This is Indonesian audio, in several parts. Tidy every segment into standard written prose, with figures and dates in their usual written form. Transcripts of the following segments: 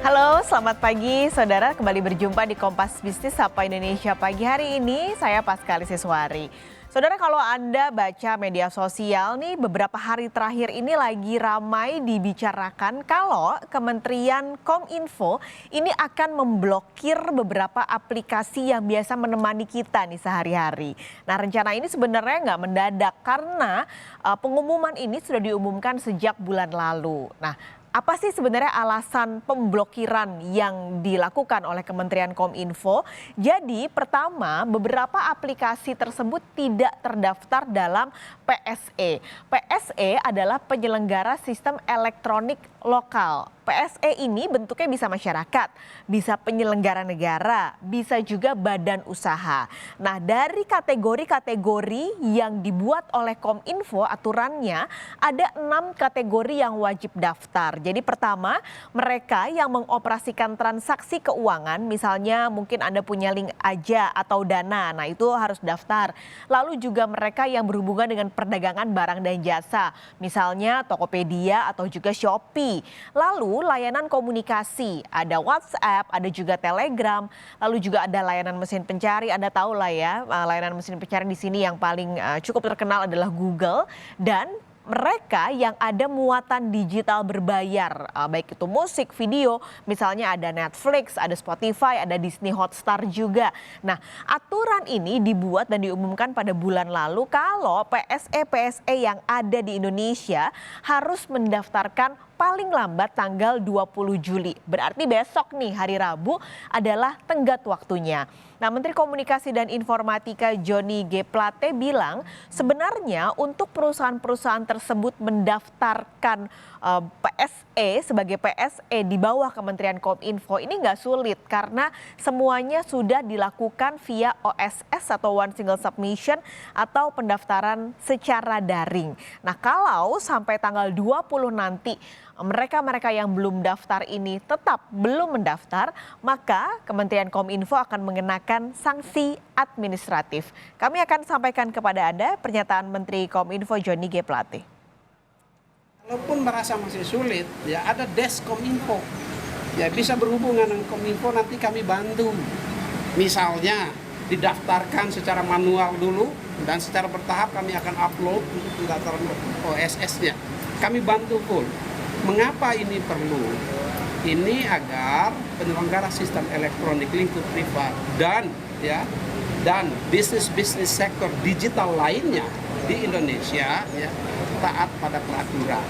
Halo, selamat pagi saudara. Kembali berjumpa di Kompas Bisnis Sapa Indonesia pagi hari ini. Saya Paskali Siswari. Saudara, kalau Anda baca media sosial nih, beberapa hari terakhir ini lagi ramai dibicarakan kalau Kementerian Kominfo ini akan memblokir beberapa aplikasi yang biasa menemani kita nih sehari-hari. Nah, rencana ini sebenarnya nggak mendadak karena pengumuman ini sudah diumumkan sejak bulan lalu. Nah, apa sih sebenarnya alasan pemblokiran yang dilakukan oleh Kementerian Kominfo? Jadi pertama, beberapa aplikasi tersebut tidak terdaftar dalam PSE. PSE adalah penyelenggara sistem elektronik lokal. PSE ini bentuknya bisa masyarakat, bisa penyelenggara negara, bisa juga badan usaha. Nah, dari kategori-kategori yang dibuat oleh Kominfo aturannya ada 6 kategori yang wajib daftar. Jadi pertama, mereka yang mengoperasikan transaksi keuangan, misalnya mungkin Anda punya link aja atau Dana, nah itu harus daftar. Lalu juga mereka yang berhubungan dengan perdagangan barang dan jasa, misalnya Tokopedia atau juga Shopee. Lalu layanan komunikasi, ada WhatsApp, ada juga Telegram, lalu juga ada layanan mesin pencari. Anda tahu lah ya, layanan mesin pencari di sini yang paling cukup terkenal adalah Google, dan mereka yang ada muatan digital berbayar, baik itu musik, video, misalnya ada Netflix, ada Spotify, ada Disney Hotstar juga. Nah, aturan ini dibuat dan diumumkan pada bulan lalu kalau PSE yang ada di Indonesia harus mendaftarkan paling lambat tanggal 20 Juli. Berarti besok nih, hari Rabu adalah tenggat waktunya. Nah, Menteri Komunikasi dan Informatika Johnny G. Plate bilang sebenarnya untuk perusahaan-perusahaan tersebut mendaftarkan PSE sebagai PSE di bawah Kementerian Kominfo ini nggak sulit karena semuanya sudah dilakukan via OSS atau One Single Submission atau pendaftaran secara daring. Nah, kalau sampai tanggal 20 nanti mereka yang belum daftar ini tetap belum mendaftar, maka Kementerian Kominfo akan mengenakan sanksi administratif. Kami akan sampaikan kepada Anda pernyataan Menteri Kominfo Johnny G. Plate. Walaupun merasa masih sulit, ya ada desk Kominfo. Ya bisa berhubungan dengan Kominfo, nanti kami bantu. Misalnya didaftarkan secara manual dulu dan secara bertahap kami akan upload untuk pendaftaran OSS-nya. Kami bantu full. Mengapa ini perlu? Ini agar penyelenggara sistem elektronik lingkup privat dan bisnis sektor digital lainnya di Indonesia ya taat pada peraturan.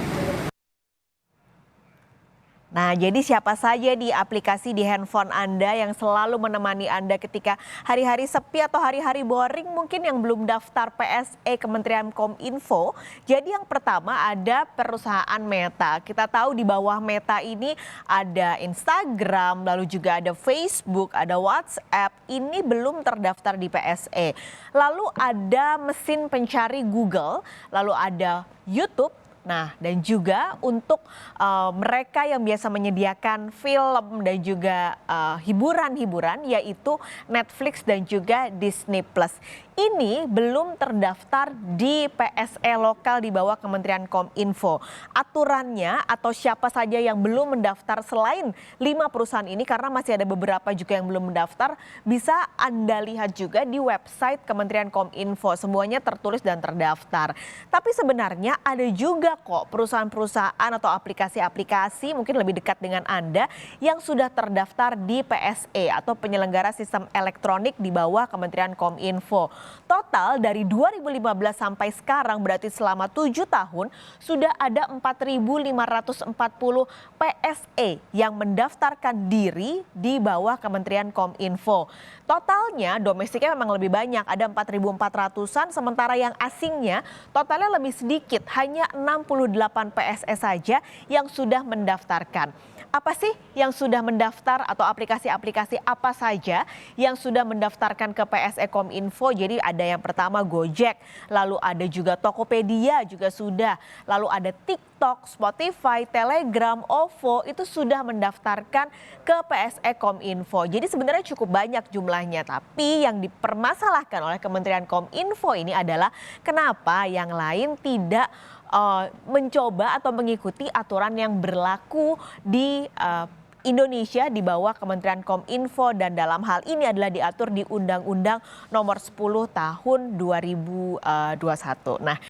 Nah, jadi siapa saja di aplikasi di handphone Anda yang selalu menemani Anda ketika hari-hari sepi atau hari-hari boring mungkin yang belum daftar PSE Kementerian Kominfo. Jadi yang pertama ada perusahaan Meta. Kita tahu di bawah Meta ini ada Instagram, lalu juga ada Facebook, ada WhatsApp. Ini belum terdaftar di PSE. Lalu ada mesin pencari Google, lalu ada YouTube. Nah, dan juga untuk mereka yang biasa menyediakan film dan juga hiburan-hiburan yaitu Netflix dan juga Disney Plus. Ini belum terdaftar di PSE lokal di bawah Kementerian Kominfo. Aturannya atau siapa saja yang belum mendaftar selain 5 perusahaan ini, karena masih ada beberapa juga yang belum mendaftar, bisa Anda lihat juga di website Kementerian Kominfo. Semuanya tertulis dan terdaftar. Tapi sebenarnya ada juga kok perusahaan-perusahaan atau aplikasi-aplikasi mungkin lebih dekat dengan Anda yang sudah terdaftar di PSE atau penyelenggara sistem elektronik di bawah Kementerian Kominfo. Total dari 2015 sampai sekarang berarti selama 7 tahun sudah ada 4.540 PSE yang mendaftarkan diri di bawah Kementerian Kominfo. Totalnya domestiknya memang lebih banyak, ada 4.400-an, sementara yang asingnya totalnya lebih sedikit, hanya 68 PSE saja yang sudah mendaftarkan. Apa sih yang sudah mendaftar atau aplikasi-aplikasi apa saja yang sudah mendaftarkan ke PSE Kominfo? Jadi ada yang pertama Gojek, lalu ada juga Tokopedia juga sudah, lalu ada TikTok, Spotify, Telegram, OVO itu sudah mendaftarkan ke PSE Kominfo. Jadi sebenarnya cukup banyak jumlahnya, tapi yang dipermasalahkan oleh Kementerian Kominfo ini adalah kenapa yang lain tidak mencoba atau mengikuti aturan yang berlaku di Indonesia di bawah Kementerian Kominfo dan dalam hal ini adalah diatur di Undang-Undang Nomor 10 Tahun 2021. Nah,